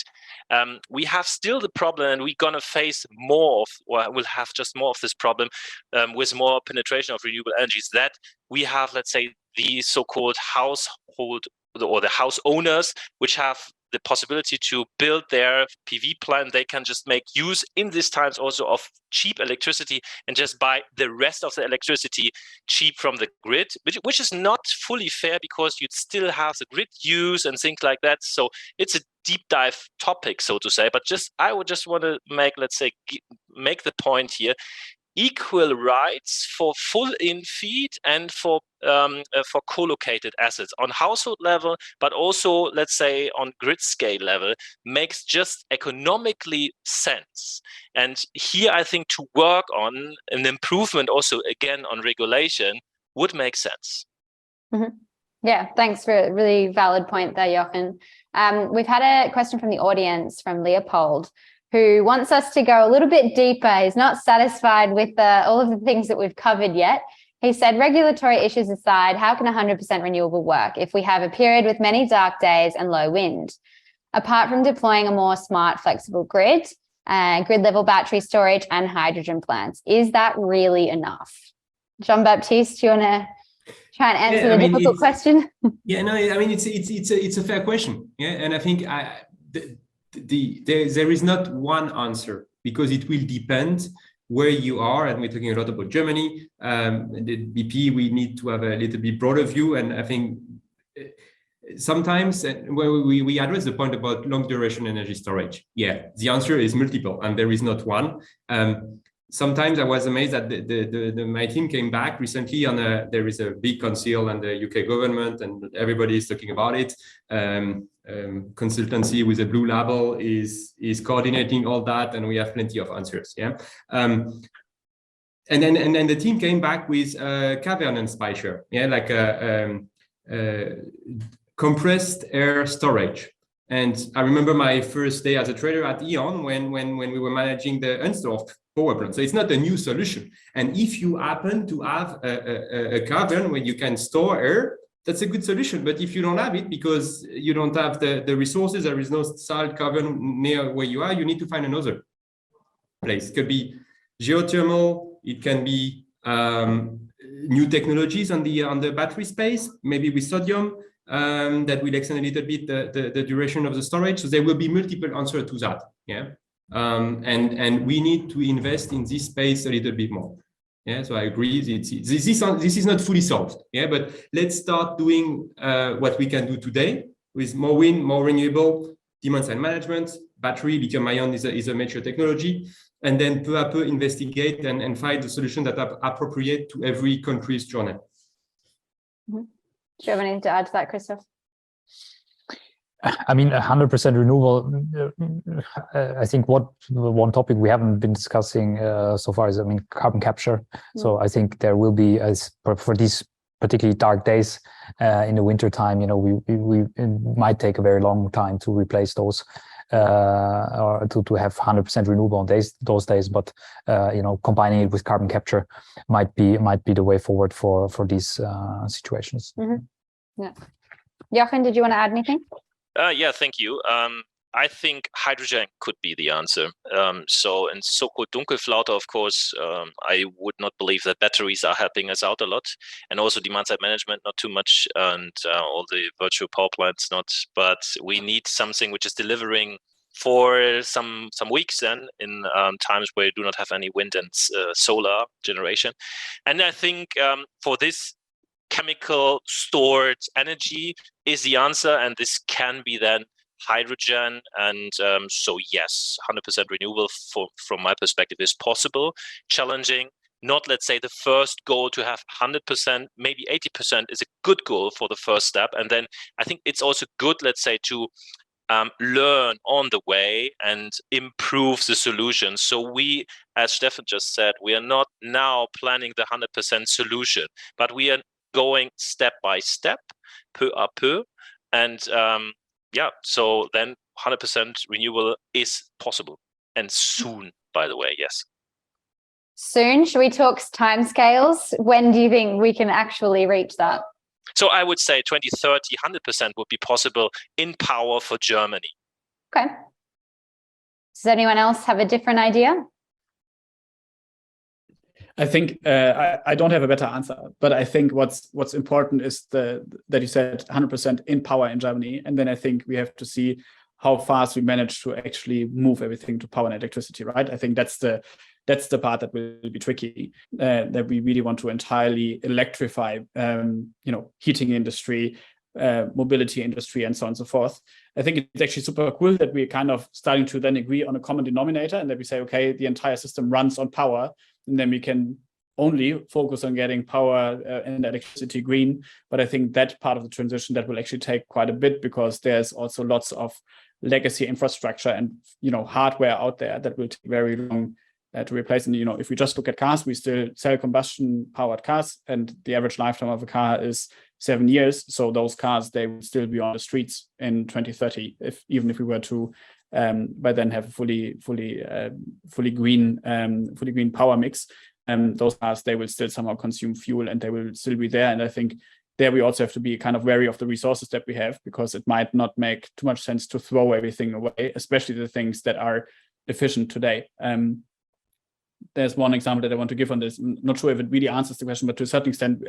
D: we have still the problem, and we're going to face more of, or we'll have just more of this problem with more penetration of renewable energies, that we have, let's say, the so-called household or the house owners, which have the possibility to build their PV plant. They can just make use in these times also of cheap electricity and just buy the rest of the electricity cheap from the grid, which is not fully fair, because you'd still have the grid use and things like that. So it's a deep dive topic, so to say. But I would just want to make, let's say, make the point here: equal rights for full in-feed and for co-located assets on household level, but also, let's say, on grid scale level, makes just economically sense. And here I think to work on an improvement also, again, on regulation would make sense.
A: Mm-hmm. Yeah, thanks for a really valid point there, Jochen. We've had a question from the audience from Leopold, who wants us to go a little bit deeper. He's not satisfied with all of the things that we've covered yet. He said, regulatory issues aside, how can 100% renewable work if we have a period with many dark days and low wind? Apart from deploying a more smart, flexible grid, grid-level battery storage and hydrogen plants, is that really enough? Jean-Baptiste, do you want to try and answer the difficult question?
E: Yeah, no, I mean, it's a fair question. Yeah, and I think there is not one answer, because it will depend where you are, and we're talking a lot about Germany. The BP, we need to have a little bit broader view, and I think sometimes when we address the point about long duration energy storage, yeah, the answer is multiple, and there is not one. Sometimes I was amazed that my team came back recently on there is a big council and the UK government, and everybody is talking about it. Consultancy with a blue label is coordinating all that, and we have plenty of answers. Yeah, and then the team came back with cavern and speicher. Yeah, like compressed air storage. And I remember my first day as a trader at E.ON when we were managing the Unsdorf power plant. So it's not a new solution. And if you happen to have a cavern where you can store air, that's a good solution. But if you don't have it, because you don't have the resources, there is no salt cavern near where you are, you need to find another place. It could be geothermal, it can be new technologies on the battery space, maybe with sodium, that will extend a little bit the duration of the storage. So there will be multiple answers to that. Yeah. And we need to invest in this space a little bit more. Yeah, so I agree. This is not fully solved. Yeah, but let's start doing what we can do today with more wind, more renewable, demand side management, battery, lithium-ion is a major technology, and then peu à peu investigate and find the solution that are appropriate to every country's journey.
A: Mm-hmm. Do you have anything to add to that, Christoph?
F: I mean, 100% renewable. I think one topic we haven't been discussing so far is, I mean, carbon capture. Mm-hmm. So I think there will be, as for these particularly dark days in the winter time, you know, we it might take a very long time to replace those or to have 100% renewable on those days. But you know, combining it with carbon capture might be the way forward for these situations.
A: Mm-hmm. Yeah. Jochen, did you want to add anything?
D: Yeah, thank you. I think hydrogen could be the answer. So in so-called Dunkelflaute, of course, I would not believe that batteries are helping us out a lot, and also demand-side management not too much, and all the virtual power plants not. But we need something which is delivering for some weeks then in times where you do not have any wind and solar generation. And I think for this, chemical stored energy is the answer, and this can be then hydrogen. And so yes, 100% renewable from my perspective is possible. Challenging, not let's say the first goal to have 100%, maybe 80% is a good goal for the first step. And then I think it's also good, let's say, to learn on the way and improve the solution. So we, as Steffen just said, we are not now planning the 100% solution, but we are going step by step, peu à peu. And yeah, so then 100% renewable is possible, and soon, by the way, yes.
A: Soon? Should we talk timescales? When do you think we can actually reach that?
D: So I would say 2030, 100% would be possible in power for Germany.
A: Okay. Does anyone else have a different idea?
B: I think I don't have a better answer, but I think what's important is that you said 100% in power in Germany, and then I think we have to see how fast we manage to actually move everything to power and electricity, right? I think that's the part that will be tricky. That we really want to entirely electrify, heating industry, mobility industry, and so on and so forth. I think it's actually super cool that we're kind of starting to then agree on a common denominator, and that we say, okay, the entire system runs on power, and then we can only focus on getting power and electricity green. But I think that part of the transition that will actually take quite a bit, because there's also lots of legacy infrastructure and hardware out there that will take very long to replace. And if we just look at cars, we still sell combustion powered cars, and the average lifetime of a car is 7 years. So those cars, they will still be on the streets in 2030, even if we were to by then have a fully green power mix. Those cars, they will still somehow consume fuel, and they will still be there. And I think there we also have to be kind of wary of the resources that we have, because it might not make too much sense to throw everything away, especially the things that are efficient today. There's one example that I want to give on this. I'm not sure if it really answers the question, but to a certain extent,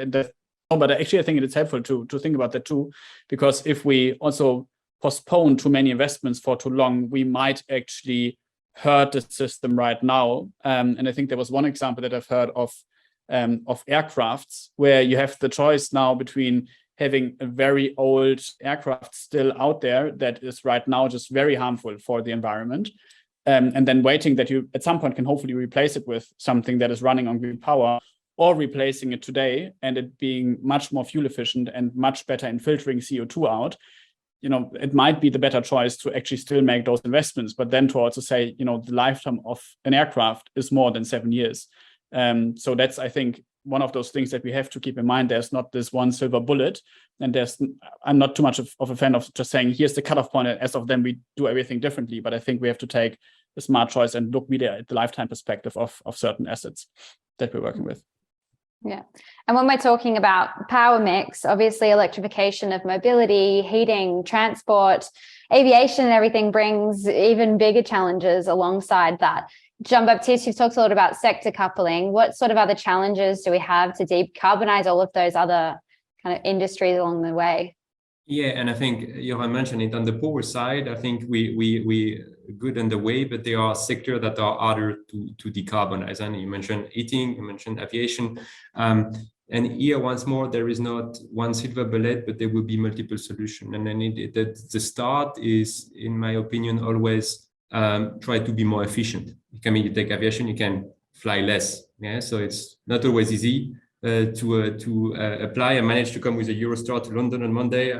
B: but actually I think it's helpful to think about that too, because if we also postpone too many investments for too long, we might actually hurt the system right now. And I think there was one example that I've heard of aircrafts, where you have the choice now between having a very old aircraft still out there that is right now just very harmful for the environment, and then waiting that you at some point can hopefully replace it with something that is running on green power, or replacing it today and it being much more fuel efficient and much better in filtering CO2 out. It might be the better choice to actually still make those investments, but then to also say, the lifetime of an aircraft is more than 7 years. So that's, I think, one of those things that we have to keep in mind. There's not this one silver bullet, and I'm not too much of a fan of just saying, here's the cutoff point, and as of then we do everything differently. But I think we have to take a smart choice and look really at the lifetime perspective of certain assets that we're working with.
A: Yeah. And when we're talking about power mix, obviously electrification of mobility, heating, transport, aviation, and everything brings even bigger challenges alongside that. Jean-Baptiste, you've talked a lot about sector coupling. What sort of other challenges do we have to decarbonize all of those other kind of industries along the way?
E: Yeah, and I think Jochen mentioned it on the power side. I think we good on the way, but there are sectors that are harder to decarbonize. And you mentioned heating, you mentioned aviation. And here, once more, there is not one silver bullet, but there will be multiple solutions. And then the start is, in my opinion, always try to be more efficient. You take aviation, you can fly less. Yeah, so it's not always easy to apply. I managed to come with a Eurostar to London on Monday,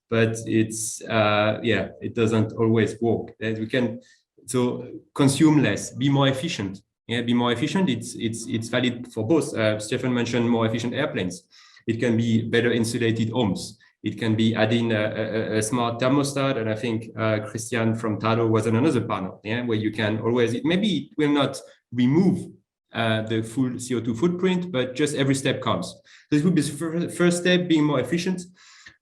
E: but it's it doesn't always work. We can consume less, be more efficient. Yeah, be more efficient. It's valid for both. Steffen mentioned more efficient airplanes. It can be better insulated homes. It can be adding a smart thermostat, and I think Christian from Talo was on another panel, where you can always, maybe it will not remove the full CO2 footprint, but just every step comes. This would be the first step, being more efficient.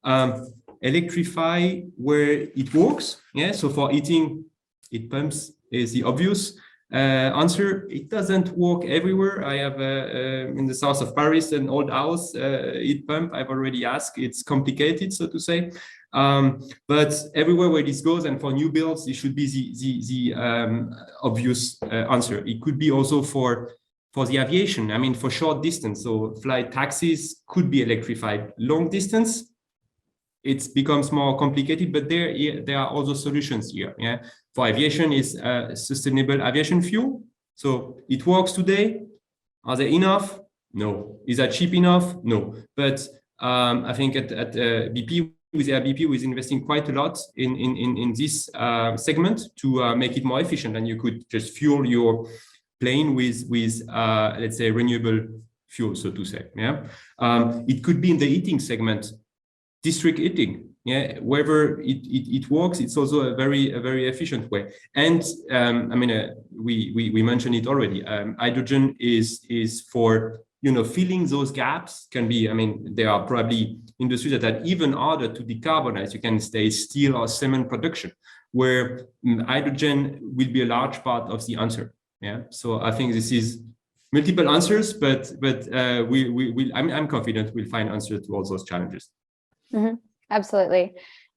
E: And electrify where it works. Yeah, so for heating, heat pumps is the obvious answer. It doesn't work everywhere. I have in the south of Paris an old house heat pump. I've already asked. It's complicated, so to say. But everywhere where this goes, and for new builds, it should be the obvious answer. It could be also for the aviation. I mean, for short distance, so flight taxis could be electrified. Long distance, it becomes more complicated, but there are also solutions here. Yeah, for aviation is sustainable aviation fuel. So it works today. Are they enough? No. Is that cheap enough? No. But I think at BP, with BP, who is investing quite a lot in this segment to make it more efficient, and you could just fuel your plane with let's say renewable fuel, so to say. Yeah, it could be in the heating segment, district heating. Yeah, wherever it works, it's also a very efficient way. And I mean, we mentioned it already. Hydrogen is for filling those gaps. Can be. I mean, there are probably industries that are even harder to decarbonize. You can say steel or cement production, where hydrogen will be a large part of the answer. Yeah. So I think this is multiple answers, but I'm confident we'll find answers to all those challenges.
A: Mm-hmm. Absolutely.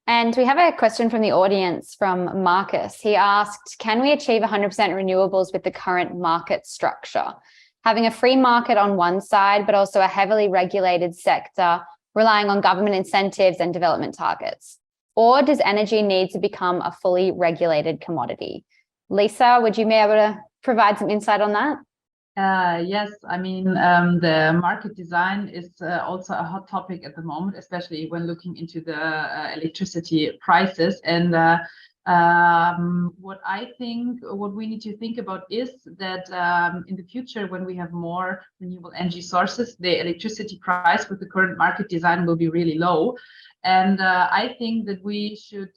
A: And we have a question from the audience from Marcus. He asked, can we achieve 100% renewables with the current market structure? Having a free market on one side, but also a heavily regulated sector relying on government incentives and development targets? Or does energy need to become a fully regulated commodity? Lisa, would you be able to provide some insight on that?
C: Yes, I mean, the market design is also a hot topic at the moment, especially when looking into the electricity prices. And what we need to think about is that in the future, when we have more renewable energy sources, the electricity price with the current market design will be really low. And I think that we should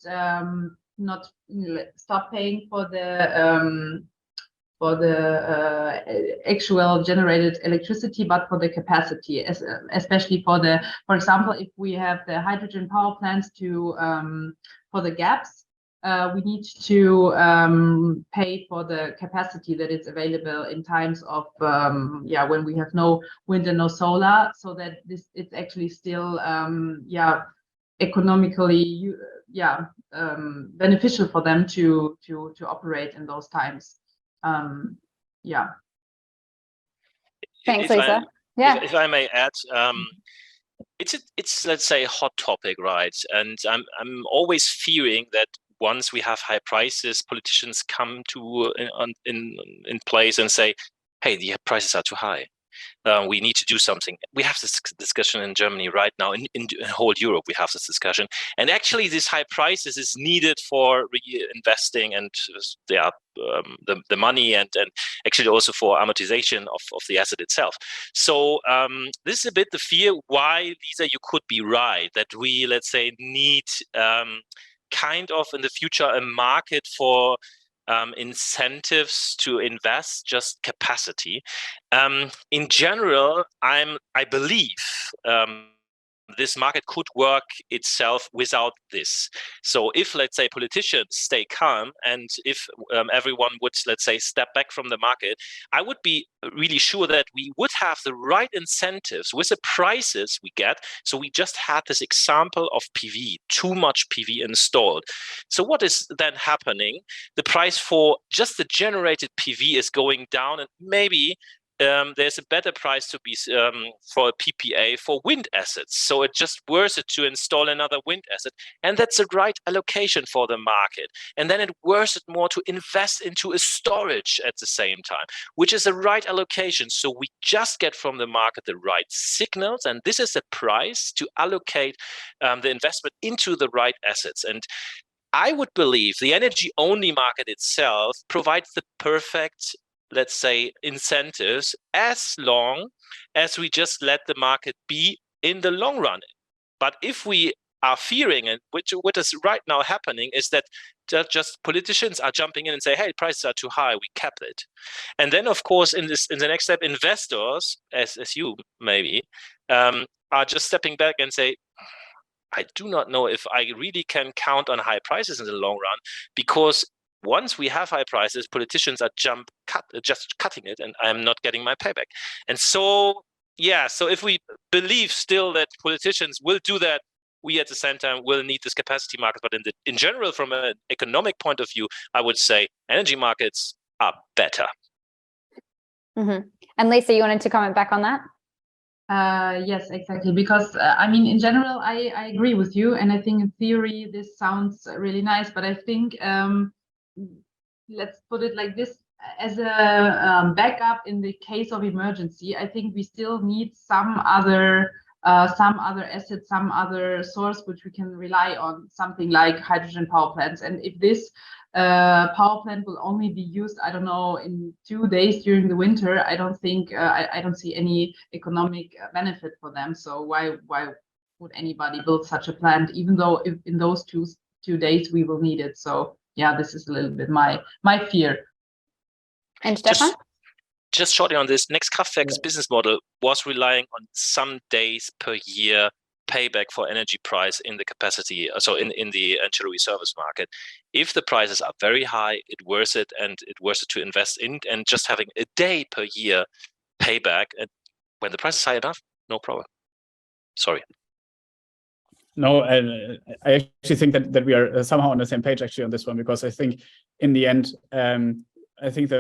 C: not stop paying for the actual generated electricity, but for the capacity, especially for example, if we have the hydrogen power plants for the gaps, we need to pay for the capacity that is available in times of when we have no wind and no solar, so that it's actually still economically beneficial for them to operate in those times.
A: Thanks, Lisa.
D: If I may add, it's let's say a hot topic, right? And I'm always fearing that once we have high prices, politicians come in place and say, "Hey, the prices are too high. We need to do something." We have this discussion in Germany right now. In whole Europe, we have this discussion. And actually, this high prices is needed for investing and the money and actually also for amortization of the asset itself. So this is a bit the fear why, Lisa, you could be right, that we, let's say, need kind of in the future a market for incentives to invest, just capacity. In general, I believe this market could work itself without this. So if, let's say, politicians stay calm and if everyone would, let's say, step back from the market, I would be really sure that we would have the right incentives with the prices we get. So we just had this example of PV, too much PV installed. So what is then happening? The price for just the generated PV is going down, and maybe there's a better price to be for a PPA for wind assets. So it's just worth it to install another wind asset. And that's the right allocation for the market. And then it's worth it more to invest into a storage at the same time, which is the right allocation. So we just get from the market the right signals. And this is the price to allocate the investment into the right assets. And I would believe the energy-only market itself provides the perfect, let's say, incentives as long as we just let the market be in the long run. But if we are fearing, and what is right now happening is that just politicians are jumping in and say, hey, prices are too high, we cap it. And then, of course, in the next step, investors, as you maybe, are just stepping back and say, I do not know if I really can count on high prices in the long run, because once we have high prices, politicians are just cutting it, and I'm not getting my payback. And so, so if we believe still that politicians will do that, we at the same time will need this capacity market. But in general, from an economic point of view, I would say energy markets are better.
A: Mm-hmm. And Lisa, you wanted to comment back on that?
C: Yes, exactly. Because in general, I agree with you, and I think in theory this sounds really nice. But I think let's put it like this: as a backup in the case of emergency, I think we still need some other asset, some other source which we can rely on, something like hydrogen power plants. And if this power plant will only be used, I don't know, in 2 days during the winter, I don't think I don't see any economic benefit for them. So why would anybody build such a plant, even though if in those two days we will need it? So yeah, this is a little bit my fear.
A: And Stefan?
D: Just shortly on this, Next Kraftwerke's business model was relying on some days per year payback for energy price in the capacity, so in the ancillary service market. If the prices are very high, it's worth it to invest in, and just having a day per year payback, and when the price is high enough, no problem. Sorry.
B: No, I actually think that we are somehow on the same page actually on this one, because I think in the end, I think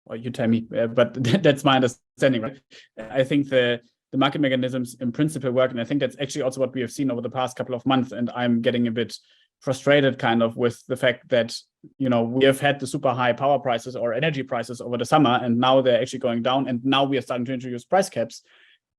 B: well, you tell me, but that's my understanding, right? I think the market mechanisms in principle work, and I think that's actually also what we have seen over the past couple of months. And I'm getting a bit frustrated kind of with the fact that, we have had the super high power prices or energy prices over the summer, and now they're actually going down, and now we are starting to introduce price caps,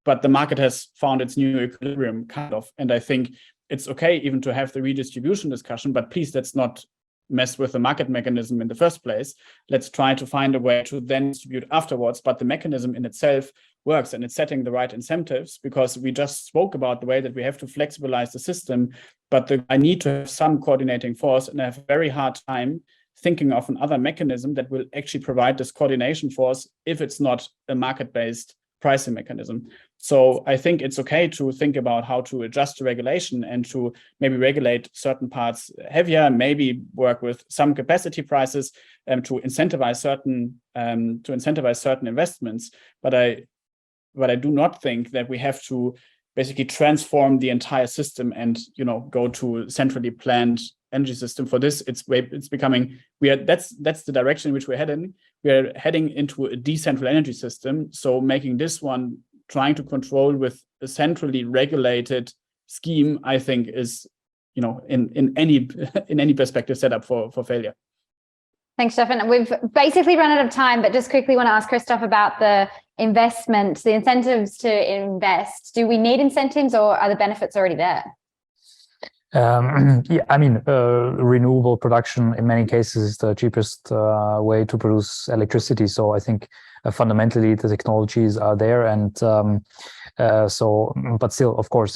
B: but the market has found its new equilibrium kind of. And I think it's okay even to have the redistribution discussion, but please, let's not mess with the market mechanism in the first place. Let's try to find a way to then distribute afterwards. But the mechanism in itself works, and it's setting the right incentives, because we just spoke about the way that we have to flexibilize the system, but I need to have some coordinating force, and I have a very hard time thinking of another mechanism that will actually provide this coordination force if it's not a market-based pricing mechanism. So I think it's okay to think about how to adjust the regulation and to maybe regulate certain parts heavier, maybe work with some capacity prices to incentivize certain investments. But I do not think that we have to basically transform the entire system and go to centrally planned energy system. For this, it's becoming that's the direction in which we're heading. We're heading into a decentral energy system. So making this one, trying to control with a centrally regulated scheme, I think is, in any perspective set up for failure.
A: Thanks, Stefan. We've basically run out of time, but just quickly want to ask Christoph about the investment, the incentives to invest. Do we need incentives, or are the benefits already there?
F: Renewable production in many cases is the cheapest way to produce electricity. So I think fundamentally the technologies are there, and but still, of course,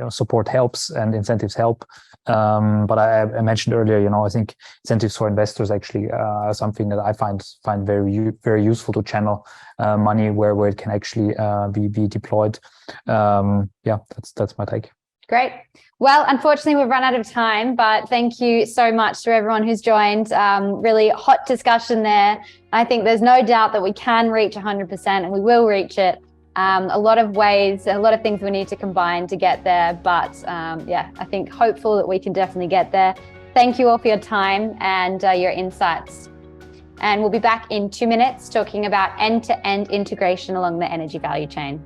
F: support helps and incentives help. But I mentioned earlier, I think incentives for investors actually are something that I find very, very useful to channel money where it can actually be deployed. That's my take.
A: Great. Well, unfortunately, we've run out of time, but thank you so much to everyone who's joined. Really hot discussion there. I think there's no doubt that we can reach 100%, and we will reach it. A lot of ways, a lot of things we need to combine to get there. But I think hopeful that we can definitely get there. Thank you all for your time and your insights. And we'll be back in 2 minutes talking about end-to-end integration along the energy value chain.